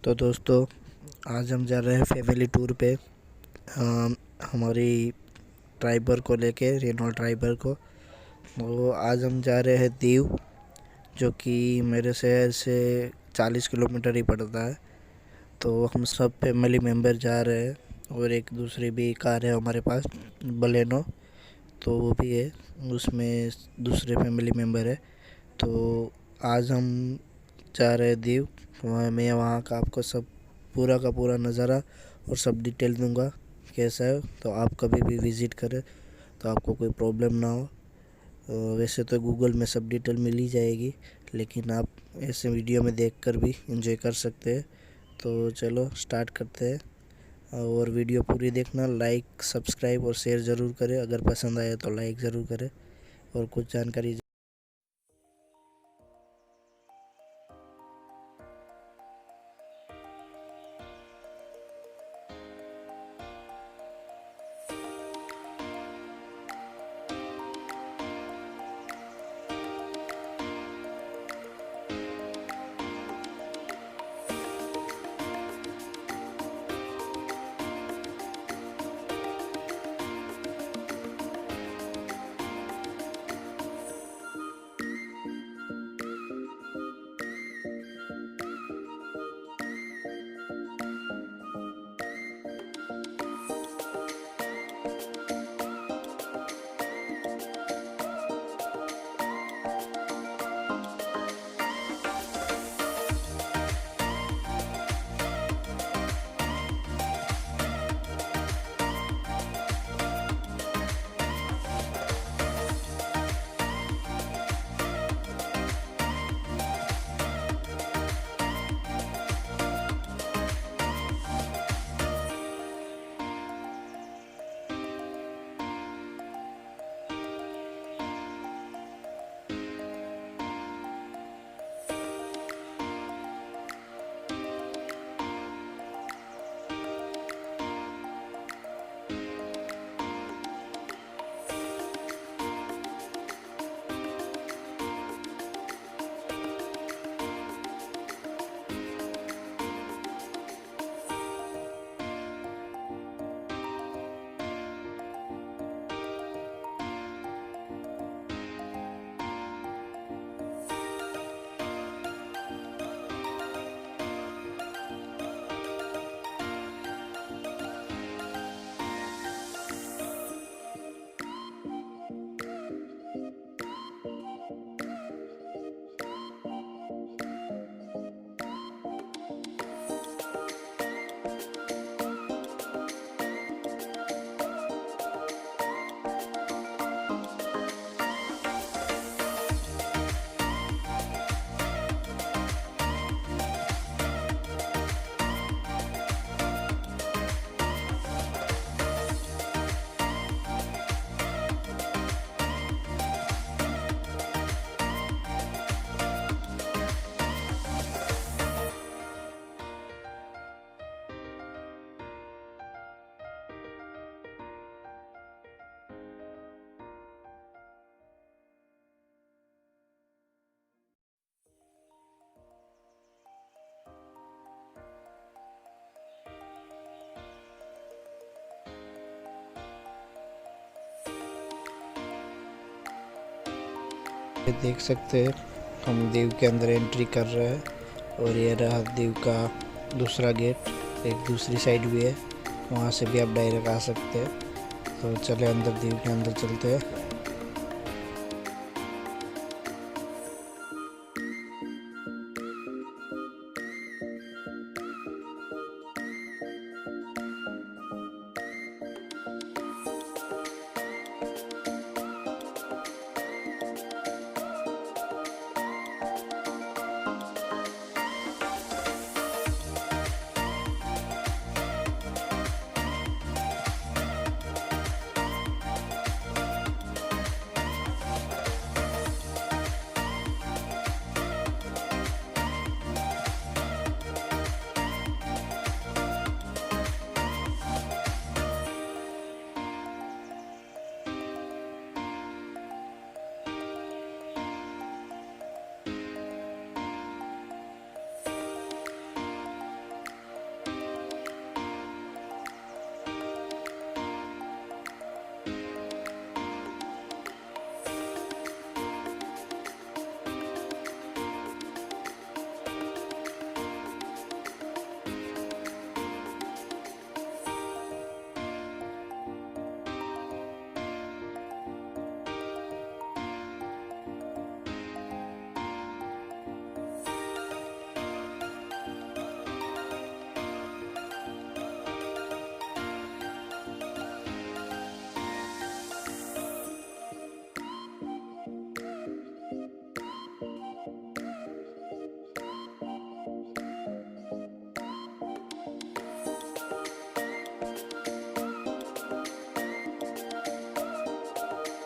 तो दोस्तों, आज हम जा रहे हैं फैमिली टूर पे। हमारी ड्राइवर को लेके, रेनॉल्ट ड्राइवर को। तो आज हम जा रहे हैं दीव, जो कि मेरे शहर से 40 किलोमीटर ही पड़ता है। तो हम सब फैमिली मेम्बर जा रहे हैं, और एक दूसरी भी कार है हमारे पास, बलेनो, तो वो भी है, उसमें दूसरे फैमिली मेम्बर है। तो आज हम जा रहे हैं दीव। मैं वहाँ का आपको सब पूरा का पूरा नज़ारा और सब डिटेल दूंगा कैसा है। तो आप कभी भी विज़िट करें तो आपको कोई प्रॉब्लम ना हो। वैसे तो गूगल में सब डिटेल मिल ही जाएगी, लेकिन आप ऐसे वीडियो में देखकर भी एंजॉय कर सकते हैं। तो चलो स्टार्ट करते हैं, और वीडियो पूरी देखना, लाइक सब्सक्राइब और शेयर ज़रूर करें। अगर पसंद आए तो लाइक ज़रूर करें। और कुछ जानकारी देख सकते हैं। हम दीव के अंदर एंट्री कर रहे हैं, और ये रहा दीव का दूसरा गेट। एक दूसरी साइड भी है, वहाँ से भी आप डायरेक्ट आ सकते हैं। तो चले अंदर, दीव के अंदर चलते हैं।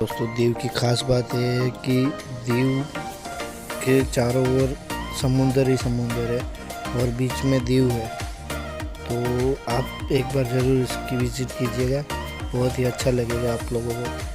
दोस्तों दीव की खास बात यह है कि दीव के चारों ओर समुंदर ही समुंदर है और बीच में दीव है। तो आप एक बार ज़रूर इसकी विज़िट कीजिएगा, बहुत ही अच्छा लगेगा आप लोगों को।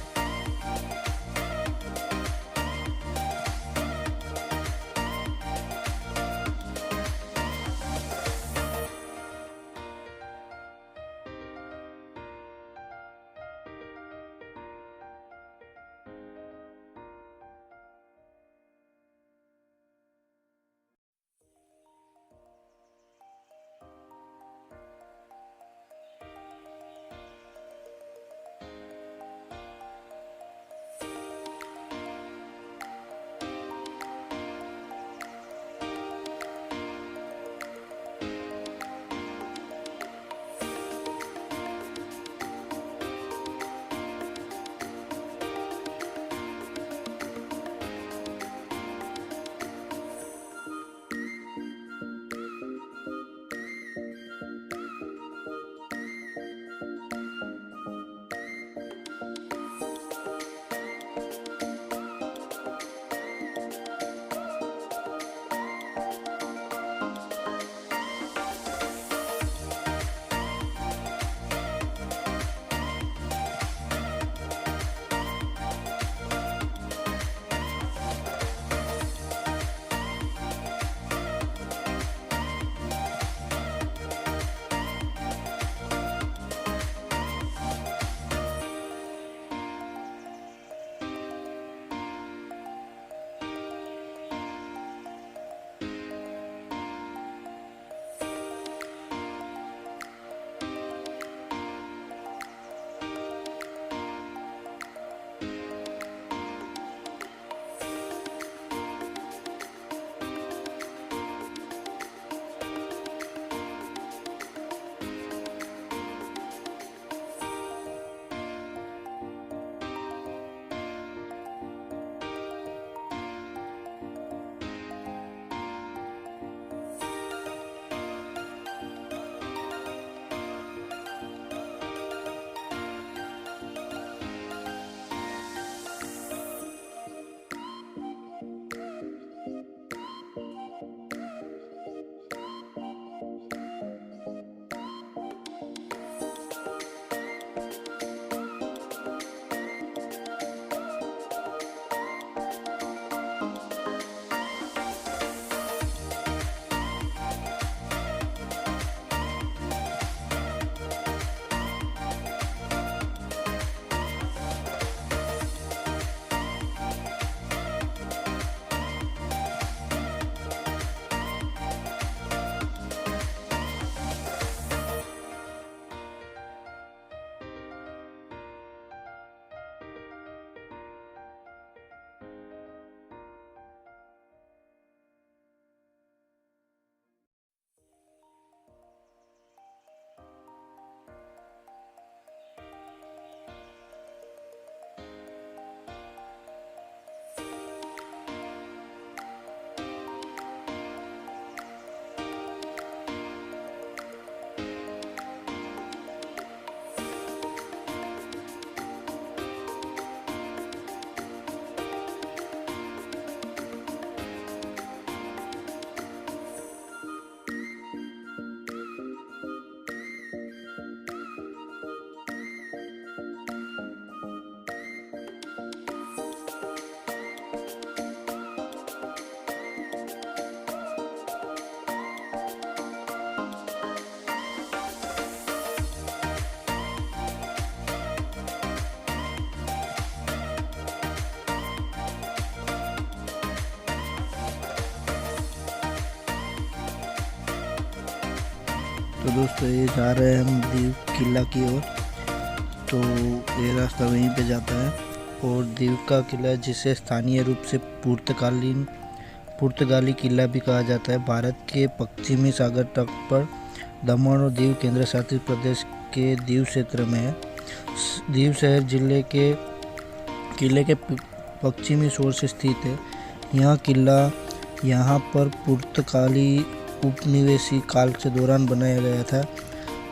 तो दोस्तों ये जा रहे हैं हम दीव किला की ओर। तो ये रास्ता वहीं पे जाता है और दीव का किला, जिसे स्थानीय रूप से पुर्तगाली किला भी कहा जाता है, भारत के पश्चिमी सागर तट पर दमन और दीव केंद्र शासित प्रदेश के दीव क्षेत्र में है। दीव शहर किले के पश्चिमी छोर से स्थित है। यहाँ पर पुर्तगाली उपनिवेशी काल के दौरान बनाया गया था।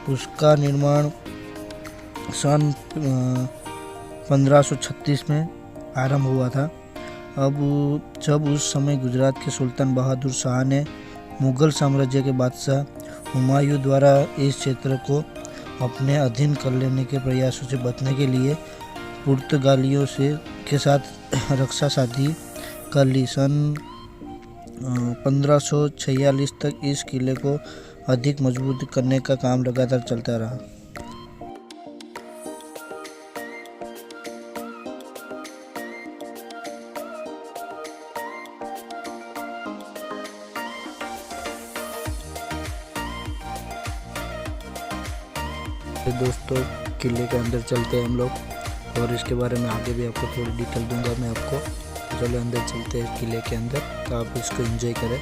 उसका निर्माण सन 1536 में आरंभ हुआ था। अब जब उस समय गुजरात के सुल्तान बहादुर शाह ने मुग़ल साम्राज्य के बादशाह हुमायूं द्वारा इस क्षेत्र को अपने अधीन कर लेने के प्रयासों से बचने के लिए पुर्तगालियों के साथ रक्षा साझी कर ली। सन 1546 तक इस किले को अधिक मजबूत करने का काम लगातार चलता रहा। दोस्तों, किले के अंदर चलते हैं हम लोग और इसके बारे में आगे भी आपको थोड़ी डिटेल दूंगा मैं आपको। चलो अंदर चलते हैं किले के अंदर, तो आप इसको एंजॉय करें।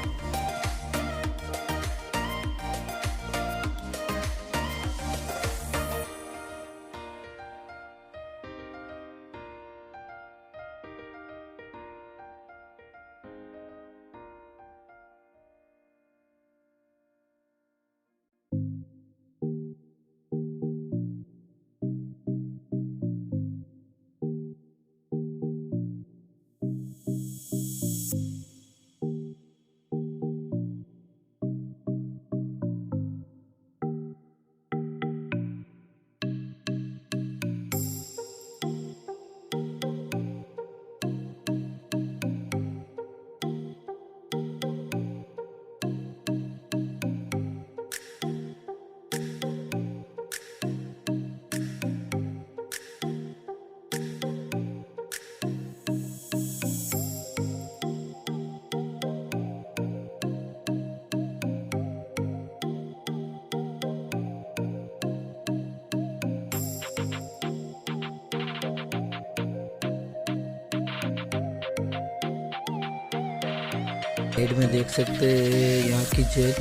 साइड में देख सकते हैं यहाँ की जेल,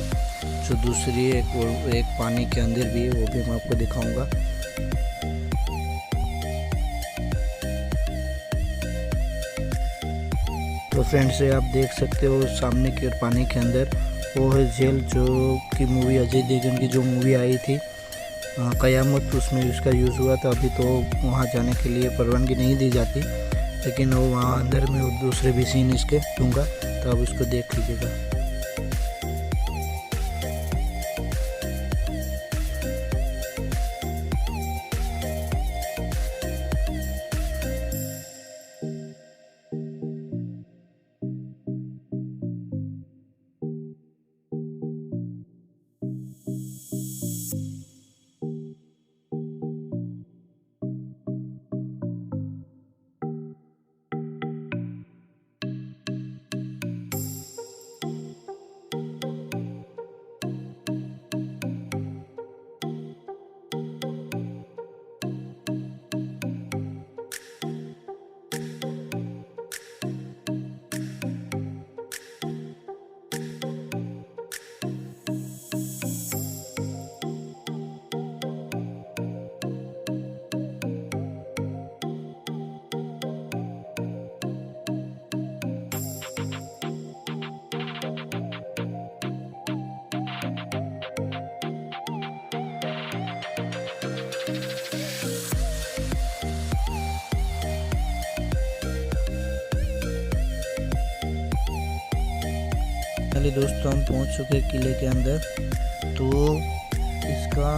जो दूसरी एक पानी के अंदर भी है, वो भी मैं आपको दिखाऊंगा। तो फ्रेंड्स, आप देख सकते हो सामने की ओर पानी के अंदर वो है जेल, जो कि मूवी अजय देवगन की जो मूवी आई थी कयामत, उसमें उसका यूज़ हुआ था। अभी तो वहाँ जाने के लिए परवानगी नहीं दी जाती, लेकिन वो वहाँ अंदर में वो दूसरे भी सीन इसके दूंगा, तो आप उसको देख लीजिएगा। फाइनली दोस्तों, हम पहुंच चुके किले के अंदर। तो इसका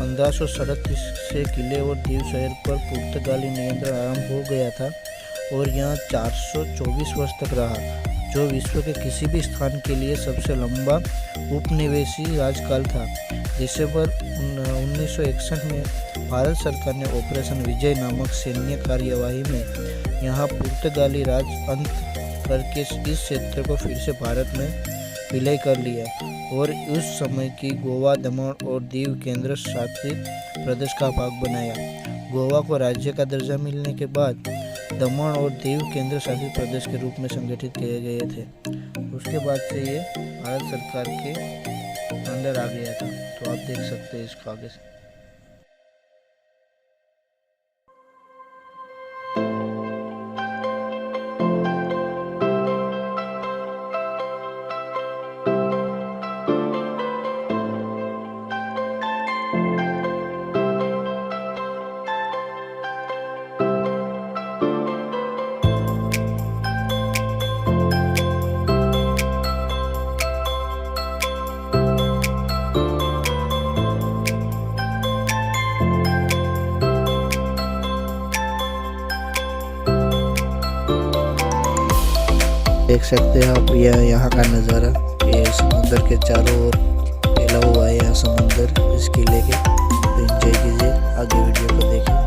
1537 से किले और दीव शहर पर पुर्तगाली नियंत्रण आरंभ हो गया था और यहाँ 424 वर्ष तक रहा, जो विश्व के किसी भी स्थान के लिए सबसे लंबा उपनिवेशी राजकाल था। दिसंबर 1961 में भारत सरकार ने ऑपरेशन विजय नामक सैन्य कार्यवाही में यहाँ पुर्तगाली राज अंत करके इस क्षेत्र को फिर से भारत में विलय कर लिया और उस समय की गोवा, दमन और दीव केंद्र शासित प्रदेश का भाग बनाया। गोवा को राज्य का दर्जा मिलने के बाद दमन और दीव केंद्र शासित प्रदेश के रूप में संगठित किए गए थे। उसके बाद से ये भारत सरकार के अंदर आ गया था। तो आप देख सकते हैं इसको आगे से। देख सकते हैं आप यह यहाँ का नज़ारा, ये समुंदर के चारों ओर फैला हुआ है यहाँ समुंदर इस किले के। तो एंजॉय कीजिए, आगे वीडियो को देखिए।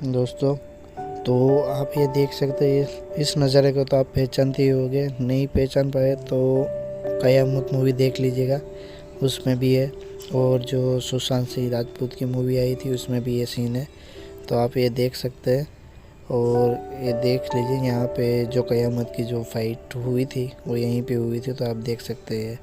दोस्तों, तो आप ये देख सकते हैं, इस नज़ारे को तो आप पहचानते ही होंगे। नहीं पहचान पाए तो कयामत मूवी देख लीजिएगा, उसमें भी है। और जो सुशांत सिंह राजपूत की मूवी आई थी उसमें भी ये सीन है, तो आप ये देख सकते हैं। और ये देख लीजिए, यहाँ पे जो कयामत की जो फाइट हुई थी वो यहीं पे हुई थी, तो आप देख सकते हैं।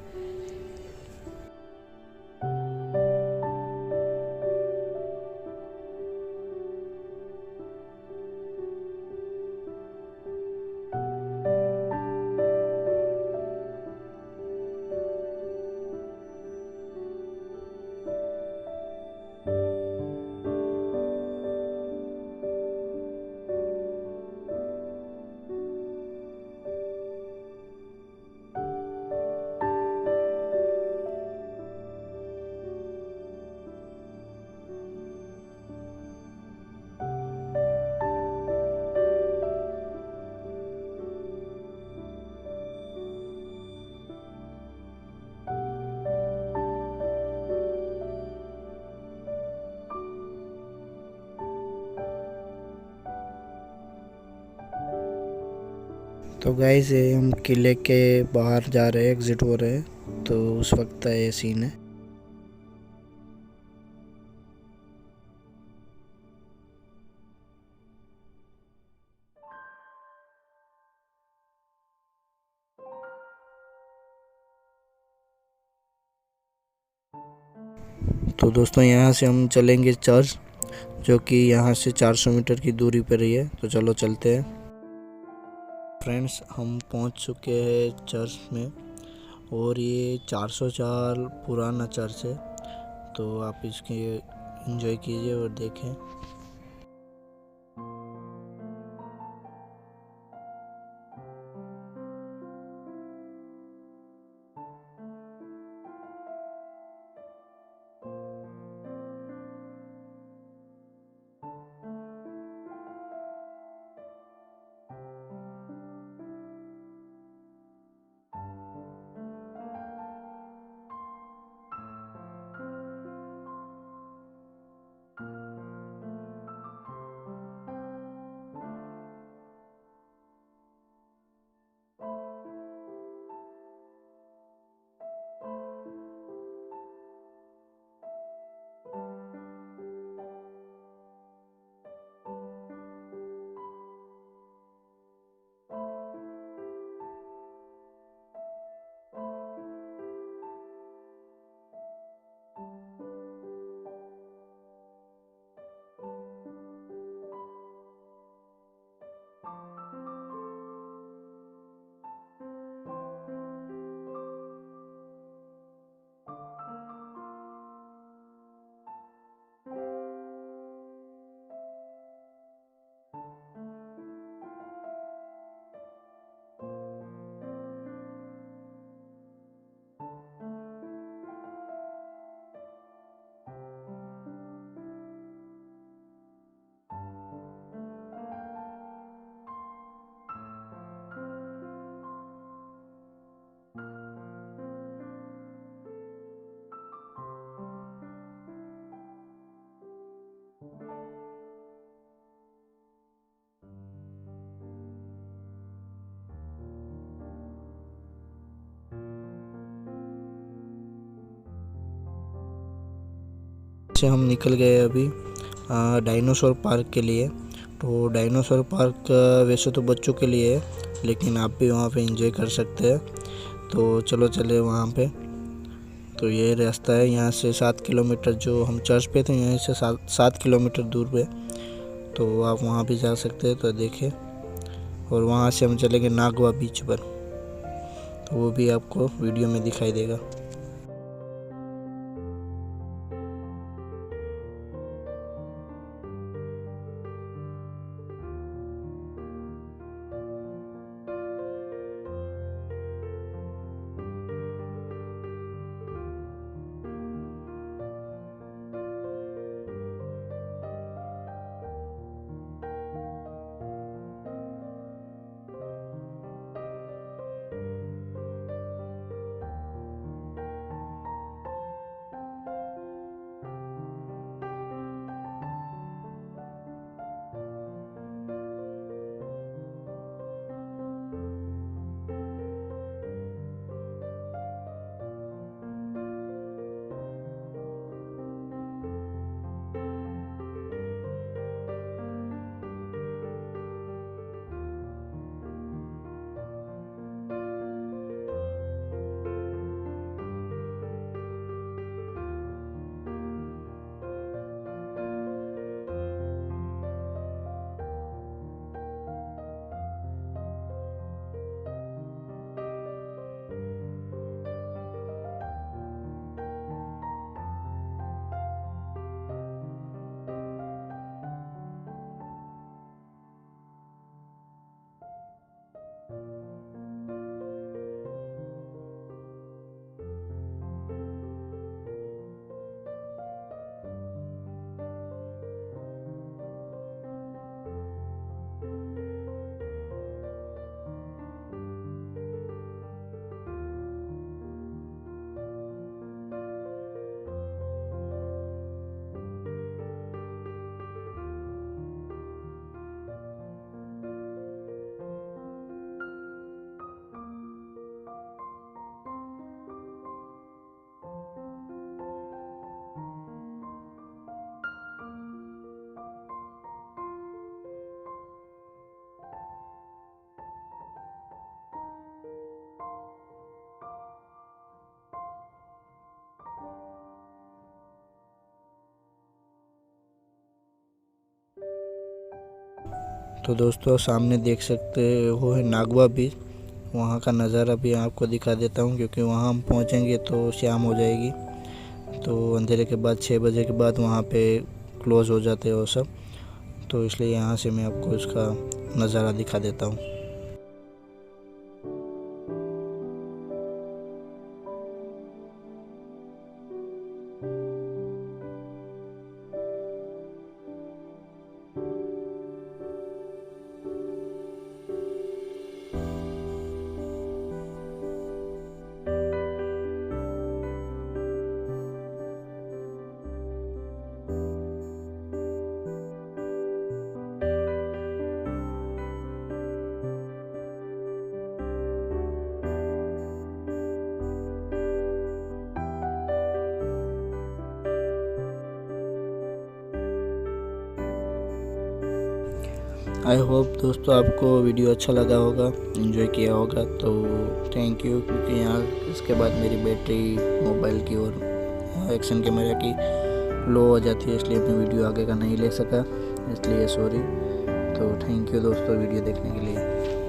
तो गाइस, ये हम किले के बाहर जा रहे हैं, एग्जिट हो रहे हैं, तो उस वक्त का ये सीन है। तो दोस्तों, यहाँ से हम चलेंगे चर्च, जो कि यहाँ से 400 मीटर की दूरी पर ही है। तो चलो चलते हैं। फ्रेंड्स, हम पहुँच चुके हैं चर्च में, और ये 400 साल पुराना चर्च है, तो आप इसके एंजॉय कीजिए और देखें। से हम निकल गए अभी डायनासोर पार्क के लिए। तो डायनासोर पार्क वैसे तो बच्चों के लिए है, लेकिन आप भी वहाँ पे एंजॉय कर सकते हैं। तो चलो चले वहाँ पे। तो ये रास्ता है, यहाँ से 7 किलोमीटर, जो हम चर्च पे थे यहाँ से 7 किलोमीटर दूर पे। तो आप वहाँ भी जा सकते हैं। तो देखिए, और वहाँ से हम चलेंगे नागवा बीच पर, तो वो भी आपको वीडियो में दिखाई देगा। तो दोस्तों, सामने देख सकते हो है नागवा बीच। वहाँ का नज़ारा भी आपको दिखा देता हूँ, क्योंकि वहाँ हम पहुँचेंगे तो शाम हो जाएगी। तो अंधेरे के बाद 6 बजे के बाद वहाँ पे क्लोज़ हो जाते हैं वो सब। तो इसलिए यहाँ से मैं आपको इसका नज़ारा दिखा देता हूँ। आई होप दोस्तों आपको वीडियो अच्छा लगा होगा, एंजॉय किया होगा। तो थैंक यू, क्योंकि यहाँ इसके बाद मेरी बैटरी मोबाइल की और एक्शन कैमरा की लो हो जाती है, इसलिए मैं वीडियो आगे का नहीं ले सका, इसलिए सॉरी। तो थैंक यू दोस्तों वीडियो देखने के लिए।